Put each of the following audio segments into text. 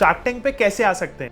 Shark tank पे कैसे आ सकते हैं?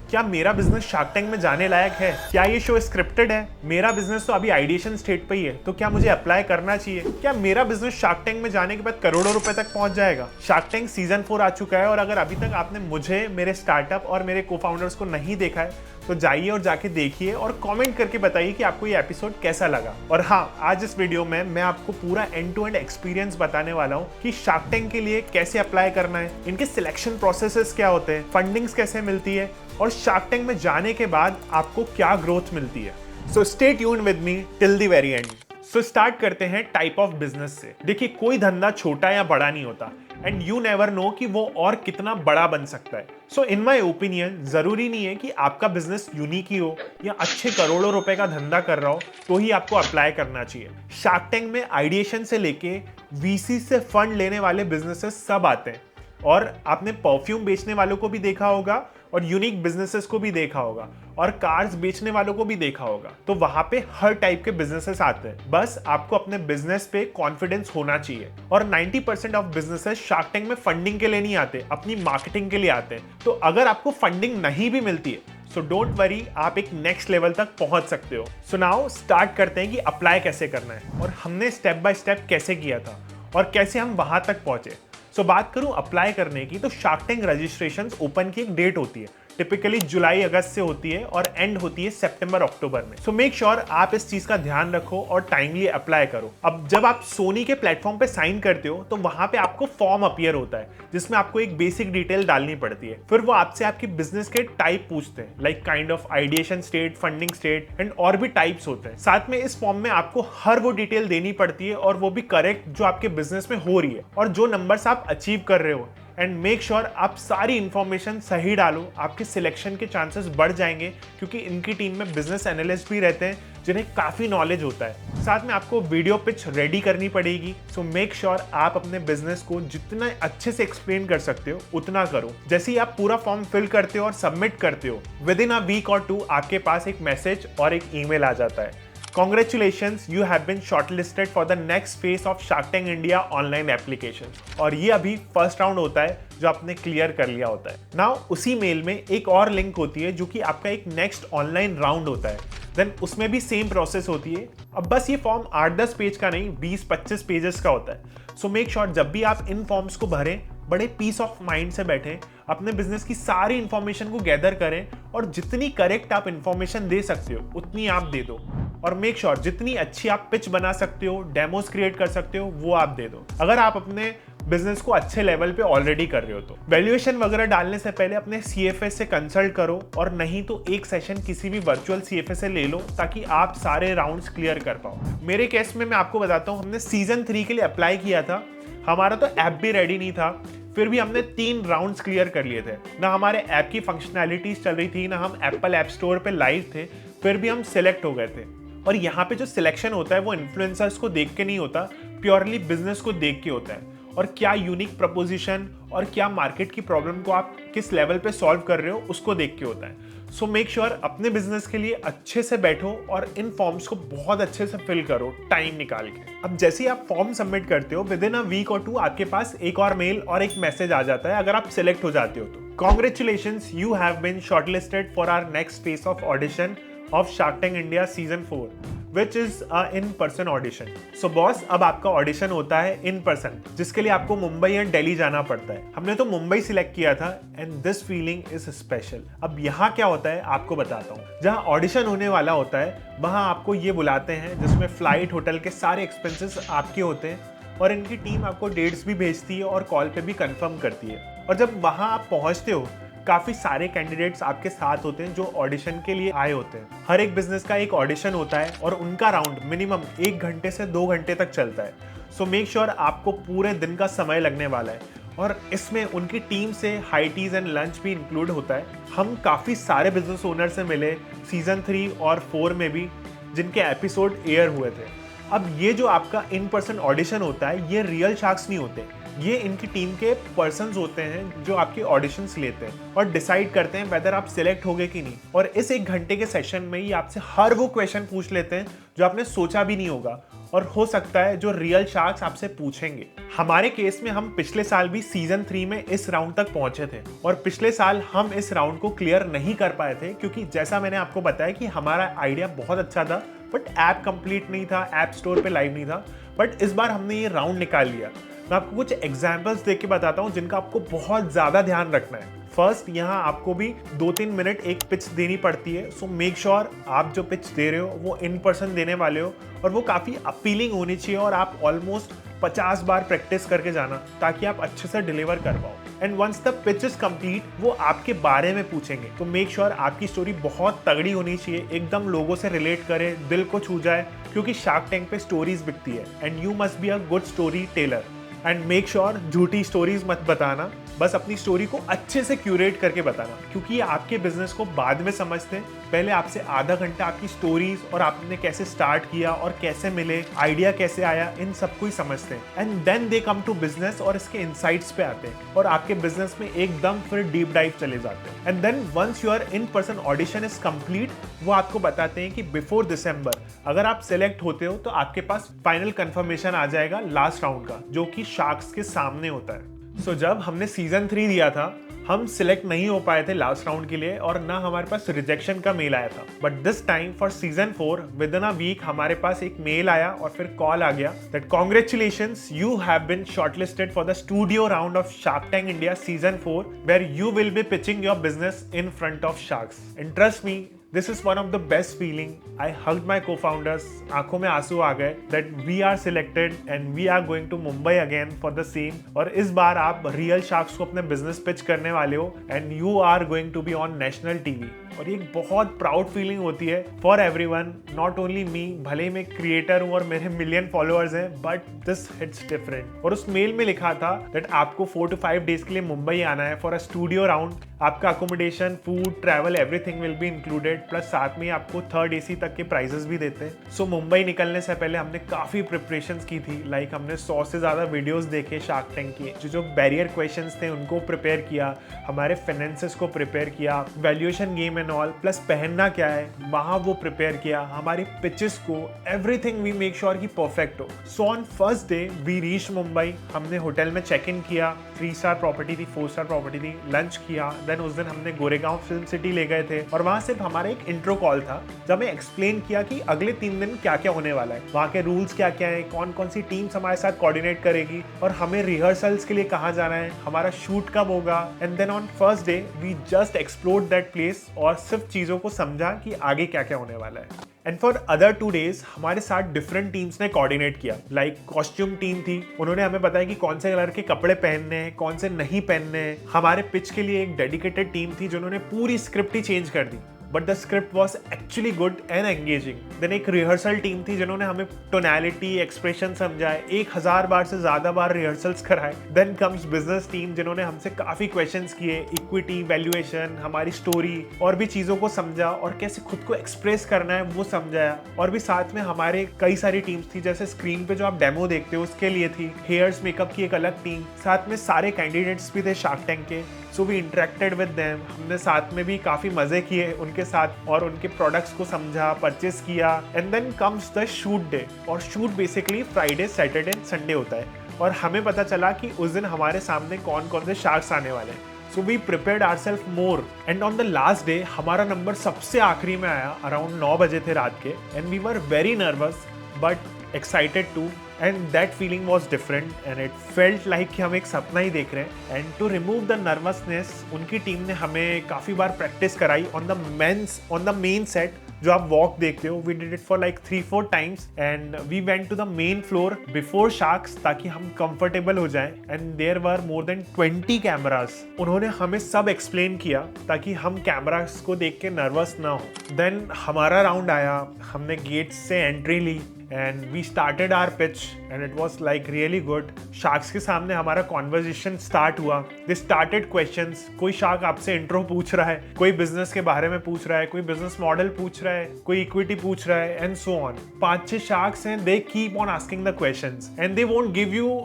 क्या मेरा बिजनेस शार्क टैंक में जाने लायक है? क्या ये शो स्क्रिप्टेड है? मेरा बिजनेस तो अभी आइडिएशन स्टेट पे ही है, तो क्या मुझे अप्लाई करना चाहिए? क्या मेरा बिजनेस शार्क टैंक में जाने के बाद करोड़ों रुपए तक पहुंच जाएगा? शार्क टैंक सीजन 4 आ चुका है और अगर अभी तक आपने मुझे, मेरे स्टार्टअप और मेरे को फाउंडर्स को नहीं देखा है तो जाइए और जाके देखिए और कमेंट करके बताइए कि आपको ये एपिसोड कैसा लगा। और हाँ, आज इस वीडियो में मैं आपको पूरा एंड टू एंड एक्सपीरियंस बताने वाला हूँ कि शार्क टैंक के लिए कैसे अप्लाई करना है, इनके सिलेक्शन प्रोसेसेस क्या होते हैं, फंडिंग्स कैसे मिलती है और शार्क टैंक में जाने के बाद आपको क्या ग्रोथ मिलती है। So stay tuned with me till the very and. So start करते हैं टाइप ऑफ बिजनेस से। देखिए, कोई धंधा छोटा या बड़ा नहीं होता एंड यू नेवर नो कि वो और कितना बड़ा बन सकता है। सो इन माई ओपिनियन जरूरी नहीं है कि आपका बिजनेस यूनिक ही हो या अच्छे करोड़ों रुपए का धंधा कर रहा हो तो ही आपको अप्लाई करना चाहिए। शार्क टैंक में आइडिएशन से लेके वीसी से फंड लेने वाले बिजनेसेस सब आते हैं और आपने परफ्यूम बेचने वालों को भी देखा होगा और यूनिक बिजनेसेस को भी देखा होगा और कार्स बेचने वालों को भी देखा होगा। तो वहां पे हर टाइप के बिजनेसेस आते हैं, बस आपको अपने बिजनेस पे कॉन्फिडेंस होना चाहिए। और 90% ऑफ बिजनेसेस शार्क टैंक में फंडिंग के लिए नहीं आते, अपनी मार्केटिंग के लिए आते हैं। तो अगर आपको फंडिंग नहीं भी मिलती है सो डोंट वरी, आप एक नेक्स्ट लेवल तक पहुंच सकते हो। सो नाउ स्टार्ट करते हैं कि अप्लाई कैसे करना है और हमने स्टेप बाय स्टेप कैसे किया था और कैसे हम वहां तक पहुंचे। सो बात करूं अप्लाई करने की, तो शार्क टैंक रजिस्ट्रेशन ओपन की एक डेट होती है, टिपिकली जुलाई अगस्त से होती है और एंड होती है सितंबर अक्टूबर में। सो मेक श्योर आप इस चीज का ध्यान रखो और टाइमली अप्लाई करो। अब जब आप सोनी के प्लेटफॉर्म पे साइन करते हो तो वहां पे आपको फॉर्म अपीयर होता है जिसमें आपको एक बेसिक डिटेल डालनी पड़ती है। फिर वो आपसे आपकी बिजनेस के टाइप पूछते हैं, like kind of ideation state, funding state and और भी टाइप्स होते हैं। साथ में इस फॉर्म में आपको हर वो डिटेल देनी पड़ती है और वो भी करेक्ट जो आपके बिजनेस में हो रही है और जो नंबर्स आप अचीव कर रहे हो। एंड मेक श्योर आप सारी इंफॉर्मेशन सही डालो, आपके सिलेक्शन के चांसेस बढ़ जाएंगे क्योंकि इनकी टीम में बिजनेस एनालिस्ट भी रहते हैं जिन्हें काफी नॉलेज होता है। साथ में आपको वीडियो पिच रेडी करनी पड़ेगी। सो मेक श्योर आप अपने बिजनेस को जितना अच्छे से एक्सप्लेन कर सकते हो उतना करो। जैसे ही आप पूरा फॉर्म फिल करते हो और सबमिट करते हो, विद इन अ वीक और 2 आपके पास एक मैसेज और एक ईमेल आ जाता है, Congratulations, you have been shortlisted for the next phase of Shark Tank India online application। और ये अभी फर्स्ट राउंड होता है जो आपने क्लियर कर लिया होता है। नाउ उसी मेल में एक और लिंक होती है जो कि आपका एक नेक्स्ट ऑनलाइन राउंड होता है। देन उसमें भी सेम प्रोसेस होती है। अब बस ये फॉर्म 8-10 पेज का नहीं, 20-25 पेजेस का होता है। सो मेक श्योर जब भी आप इन फॉर्म्स को भरें, बड़े पीस ऑफ माइंड से बैठें, अपने बिजनेस की सारी इंफॉर्मेशन को गैदर करें और जितनी करेक्ट आप इंफॉर्मेशन दे सकते हो उतनी आप दे दो। और मेक श्योर जितनी अच्छी आप पिच बना सकते हो, डेमोस क्रिएट कर सकते हो, वो आप दे दो अगर आप अपने बिजनेस को अच्छे लेवल पे ऑलरेडी कर रहे हो तो। वैल्यूएशन वगैरह डालने से पहले अपने सीएफए से कंसल्ट करो और नहीं तो एक सेशन किसी भी वर्चुअल सीएफए से ले लो ताकि आप सारे राउंड्स क्लियर कर पाओ। मेरे केस में मैं आपको बताता हूँ, हमने सीजन 3 के लिए अप्लाई किया था। हमारा तो ऐप भी रेडी नहीं था, फिर भी हमने 3 राउंड्स क्लियर कर लिए थे। ना हमारे ऐप की फंक्शनैलिटीज चल रही थी, ना हम एप्पल ऐप स्टोर पे लाइव थे, फिर भी हम सिलेक्ट हो गए थे। और यहाँ पे जो सिलेक्शन होता है वो इन्फ्लुएंसर्स को देख के नहीं होता, प्योरली बिजनेस को देख के होता है और क्या यूनिक प्रपोजिशन और क्या मार्केट की प्रॉब्लम को आप किस लेवल पे सॉल्व कर रहे हो उसको देख के होता है। सो मेक श्योर अपने बिजनेस के लिए अच्छे से बैठो और इन फॉर्म्स को बहुत अच्छे से फिल करो टाइम निकाल के। अब जैसे ही आप फॉर्म सबमिट करते हो, विद इन अ वीक और 2 आपके पास एक और मेल और एक मैसेज आ जाता है अगर आप सिलेक्ट हो जाते हो तो। Congratulations, you have been shortlisted for our next phase of audition of Shark Tank India Season 4, which is a in-person audition। So boss, अब आपका ऑडिशन होता है इन पर्सन, जिसके लिए आपको मुंबई या दिल्ली जाना पड़ता है। हमने तो मुंबई सिलेक्ट किया था and this feeling is special. अब यहाँ क्या होता है आपको बताता हूँ। जहाँ ऑडिशन होने वाला होता है वहाँ आपको ये बुलाते हैं जिसमें फ्लाइट, होटल के सारे एक्सपेंसेस आपके होते हैं और इनकी टीम आपको डेट्स भी भेजती है और कॉल पे भी कंफर्म करती है। और जब वहाँ आप पहुँचते हो, काफी सारे कैंडिडेट्स आपके साथ होते हैं जो ऑडिशन के लिए आए होते हैं। हर एक बिजनेस का एक ऑडिशन होता है और उनका राउंड मिनिमम 1 घंटे से 2 घंटे तक चलता है। सो मेक श्योर आपको पूरे दिन का समय लगने वाला है और इसमें उनकी टीम से हाई टीज एंड लंच भी इंक्लूड होता है। हम काफी सारे बिजनेस ओनर से मिले सीजन 3 और 4 में भी, जिनके एपिसोड एयर हुए थे। अब ये जो आपका इन पर्सन ऑडिशन होता है, ये रियल शार्क्स नहीं होते, ये इनकी टीम के पर्सन्स होते हैं जो आपके ऑडिशंस लेते हैं और डिसाइड करते हैं वेदर आप सिलेक्ट होगे कि नहीं। और इस 1 घंटे के सेशन में ही आपसे हर वो क्वेश्चन पूछ लेते हैं जो आपने सोचा भी नहीं होगा और हो सकता है जो रियल शार्क्स आपसे पूछेंगे। हमारे केस में हम पिछले साल भी सीजन 3 में इस राउंड तक पहुंचे थे और पिछले साल हम इस राउंड को क्लियर नहीं कर पाए थे क्योंकि जैसा मैंने आपको बताया कि हमारा आइडिया बहुत अच्छा था बट ऐप कंप्लीट नहीं था, ऐप स्टोर पे लाइव नहीं था। बट इस बार हमने ये राउंड निकाल लिया। मैं आपको कुछ एग्जाम्पल्स देके बताता हूँ जिनका आपको बहुत ज़्यादा ध्यान रखना है। फर्स्ट, यहाँ आपको भी 2-3 मिनट एक पिच देनी पड़ती है, सो मेक श्योर आप जो पिच दे रहे हो वो इन पर्सन देने वाले हो और वो काफ़ी अपीलिंग होनी चाहिए और आप ऑलमोस्ट 50 बार प्रैक्टिस करके जाना ताकि आप अच्छे से डिलीवर कर पाओ। And once the pitch is complete वो आपके बारे में पूछेंगे, तो मेक श्योर आपकी स्टोरी बहुत तगड़ी होनी चाहिए, एकदम लोगों से रिलेट करे, दिल को छू जाए, क्योंकि शार्क टैंक पे स्टोरीज बिकती है and you must be a good story teller. And make sure झूठी स्टोरीज मत बताना, बस अपनी स्टोरी को अच्छे से क्यूरेट करके बताना, क्योंकि ये आपके बिजनेस को बाद में समझते हैं। पहले आपसे आधा घंटा आपकी स्टोरीज और आपने कैसे स्टार्ट किया और कैसे मिले, आइडिया कैसे आया, इन सबको ही समझते हैं। And then they come to business और इसके इनसाइट्स पे आते हैं और आपके बिजनेस में एकदम फिर डीप डाइव चले जाते हैं। And then once your in person audition is complete, वो आपको बताते हैं कि बिफोर दिसंबर अगर आप सिलेक्ट होते हो तो आपके पास फाइनल कंफर्मेशन आ जाएगा लास्ट राउंड का, जो कि शार्क्स के सामने होता है। सो जब हमने सीजन 3 दिया था हम सिलेक्ट नहीं हो पाए थे लास्ट राउंड के लिए और ना हमारे पास रिजेक्शन का मेल आया था। But this time for season 4 within a week हमारे पास एक मेल आया और फिर कॉल आ गया that congratulations, you have been shortlisted for the studio round of Shark Tank India season 4 where you will be pitching your business in front of sharks. And trust me, this is one of the best feeling. I hugged my co-founders, आंखों में आंसू आ गए that we are selected and we are going to Mumbai again for the same। और इस बार आप real sharks को अपने business pitch करने वाले हो and you are going to be on national TV। और ये एक बहुत प्राउड फीलिंग होती है for everyone, not only me. भले मैं क्रिएटर हूँ और मेरे मिलियन फॉलोअर्स हैं बट दिस हिट्स डिफरेंट। और उस मेल में लिखा था दैट आपको 4 to 5 डेज के लिए मुंबई आना है फॉर अ स्टूडियो राउंड। आपका accommodation, food, travel, everything will be included, plus साथ में आपको 3rd AC तक के प्राइजेस भी देते हैं। सो मुंबई निकलने से पहले हमने काफ़ी प्रिपरेशंस की थी, लाइक हमने 100 से ज़्यादा वीडियोस देखे शार्क टैंक के, जो बैरियर क्वेश्चंस थे उनको प्रिपेयर किया, हमारे फाइनेंसेस को प्रिपेयर किया, valuation game and all, plus पहनना क्या है वहाँ वो प्रिपेयर किया, हमारी पिचेस को, एवरीथिंग वी मेक श्योर कि परफेक्ट हो। So on first day we reach Mumbai, हमने होटल में चेक इन किया, 3 स्टार प्रॉपर्टी थी, 4 स्टार प्रॉपर्टी थी, लंच किया। देन उस दिन हमने गोरेगांव फिल्म सिटी ले गए थे और वहाँ सिर्फ हमारा एक इंट्रो कॉल था जब मैं एक्सप्लेन किया कि अगले 3 दिन क्या क्या होने वाला है, वहाँ के रूल्स क्या क्या है, कौन कौन सी टीम्स हमारे साथ कोऑर्डिनेट करेगी और हमें रिहर्सल्स के लिए कहाँ जाना है, हमारा शूट कब होगा। And then on first day we just explored that place और सिर्फ चीज़ों को समझा कि आगे क्या क्या होने वाला है। एंड फॉर अदर 2 डेज हमारे साथ डिफरेंट टीम्स ने कोऑर्डिनेट किया, लाइक कॉस्ट्यूम टीम थी, उन्होंने हमें बताया कि कौन से कलर के कपड़े पहनने हैं, कौन से नहीं पहनने हैं। हमारे पिच के लिए एक डेडिकेटेड टीम थी जिन्होंने पूरी स्क्रिप्ट ही चेंज कर दी, but the script was actually good and engaging. Then एक रिहर्सल टीम थी जिन्होंने हमें टोनैलिटी, एक्सप्रेशन समझाए, 1000 बार से ज़्यादा बार रिहर्सल्स कराए। देन कम्स बिजनेस टीम जिन्होंने हमसे काफ़ी क्वेश्चंस किए, इक्विटी, वैल्यूएशन, हमारी स्टोरी और भी चीज़ों को समझा और कैसे खुद को एक्सप्रेस करना है वो समझाया। और भी साथ में हमारे कई सारी टीम्स थी, जैसे स्क्रीन पे जो आप डेमो देखते हो उसके लिए थी, हेयर्स मेकअप की एक अलग टीम, साथ में सारे कैंडिडेट्स भी थे शार्क टैंक के। So we interacted with them, हमने साथ में भी काफ़ी मज़े किए उनके साथ और उनके प्रोडक्ट्स को समझा, परचेस किया। And then comes the shoot day, और shoot basically Friday, Saturday and Sunday होता है और हमें पता चला कि उस दिन हमारे सामने कौन कौन से शार्क्स आने वाले हैं। So we prepared ourselves more and on the last day हमारा नंबर सबसे आखिरी में आया, अराउंड 9 बजे थे रात के। And we were very nervous but excited too, and that feeling was different and it felt like कि हम एक सपना ही देख रहे हैं। And to remove the nervousness उनकी टीम ने हमें काफ़ी बार प्रैक्टिस कराई ऑन द मेन सेट। जो आप वॉक देखते हो, we did it for like 3-4 times and we went to the main floor before sharks ताकि हम कंफर्टेबल हो जाएं। And there were more than 20 cameras. उन्होंने हमें सब एक्सप्लेन किया ताकि हम कैमरास को देख के नर्वस ना हो। देन हमारा राउंड आया, हमने गेट से एंट्री ली and we started our pitch and it was like really good. Sharks के सामने हमारा कॉन्वर्जेशन स्टार्ट हुआ। दे स्टार्टेड क्वेश्चंस, कोई शार्क आपसे इंट्रो पूछ रहा है, कोई बिजनेस के बारे में पूछ रहा है, कोई बिजनेस मॉडल पूछ रहा है, कोई इक्विटी पूछ रहा है एंड सो ऑन। 5-6 शार्क्स हैं, they keep on asking the questions and they won't give you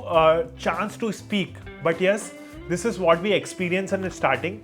chance to speak, but yes, this is what we experience in starting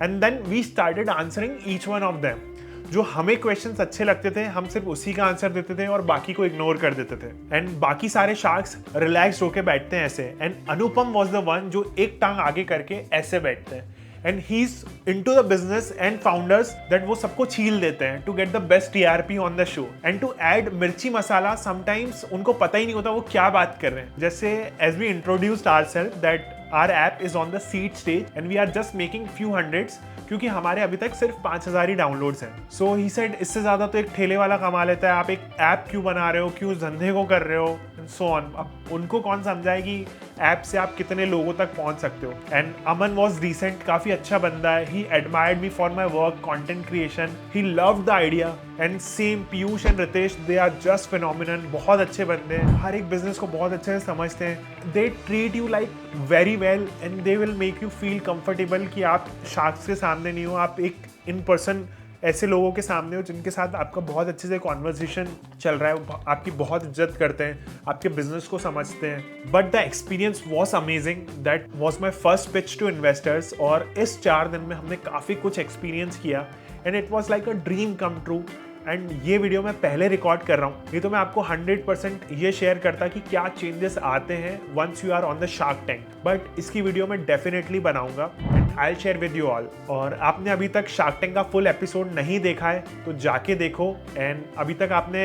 and then we started answering each one of them. जो हमें questions अच्छे लगते थे हम सिर्फ उसी का answer देते थे और बाकी को इग्नोर कर देते थे। एंड बाकी सारे शार्क्स रिलैक्स होके बैठते हैं ऐसे। And Anupam was the one जो एक टांग आगे करके ऐसे बैठते हैं। And he is into the business and founders that वो सबको छील देते हैं to get the best TRP on the show. And to add मिर्ची मसाला समटाइम्स उनको पता ही नहीं होता वो क्या बात कर रहे हैं। जैसे as we introduced ourselves that our app is on the seed stage and we are just making few hundreds, क्योंकि हमारे अभी तक सिर्फ 5000 ही डाउनलोड्स हैं। सो ही सेड इससे ज़्यादा तो एक ठेले वाला कमा लेता है, आप एक ऐप क्यों बना रहे हो, क्यों धंधे को कर रहे हो, एंड सो ऑन। अब उनको कौन समझाए कि ऐप से आप कितने लोगों तक पहुंच सकते हो। एंड अमन वॉज रिसेंट, काफ़ी अच्छा बंदा है। He admired me for my work, content creation, he loved the idea. And same Piyush and Ritesh, they are just phenomenal, बहुत अच्छे बंदे हैं, हर एक बिजनेस को बहुत अच्छे से समझते हैं। They treat you like very well and they will make you feel comfortable कि आप शार्क्स के सामने नहीं हो, आप एक इन पर्सन ऐसे लोगों के सामने हो जिनके साथ आपका बहुत अच्छे से कॉन्वर्सेशन चल रहा है, वो आपकी बहुत इज्जत करते हैं, आपके बिजनेस को समझते हैं। But the experience was amazing, that was my first pitch to investors. और इस 4 दिन में हमने काफ़ी कुछ एक्सपीरियंस किया and it was like a dream come true. And ये वीडियो मैं पहले रिकॉर्ड कर रहा हूँ, नहीं तो मैं आपको 100% ये शेयर करता कि क्या चेंजेस आते हैं once you are on the Shark Tank. But इसकी वीडियो मैं डेफिनेटली बनाऊंगा and I share with you all. और आपने अभी तक शार्क टैंक का फुल एपिसोड नहीं देखा है तो जाके देखो। एंड अभी तक आपने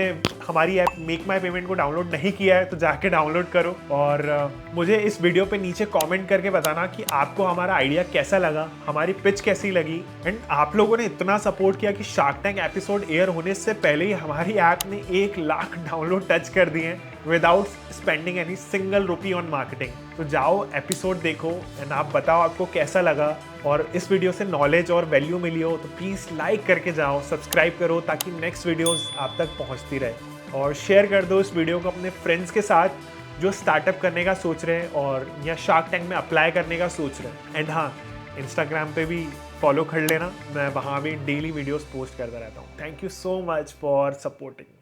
हमारी ऐप मेक माई पेमेंट को डाउनलोड नहीं किया है तो जाके डाउनलोड करो। और मुझे इस वीडियो पे नीचे कमेंट करके बताना कि आपको हमारा आइडिया कैसा लगा, हमारी पिच कैसी लगी। एंड आप लोगों ने इतना सपोर्ट किया कि शार्क टैंक एपिसोड एयर होने से पहले ही हमारी ऐप ने 1 लाख डाउनलोड टच कर दिए हैं without spending any single rupee on marketing. तो जाओ एपिसोड देखो एंड आप बताओ आपको कैसा लगा और इस वीडियो से नॉलेज और वैल्यू मिली हो तो प्लीज़ लाइक करके जाओ, सब्सक्राइब करो ताकि नेक्स्ट वीडियोस आप तक पहुंचती रहे। और शेयर कर दो इस वीडियो को अपने फ्रेंड्स के साथ जो स्टार्टअप करने का सोच रहे हैं और या शार्क टैंक में अप्लाई करने का सोच रहे हैं। एंड हाँ, इंस्टाग्राम पे भी फॉलो कर लेना, मैं वहाँ भी डेली वीडियोस पोस्ट करता रहता हूँ। Thank you so much for supporting.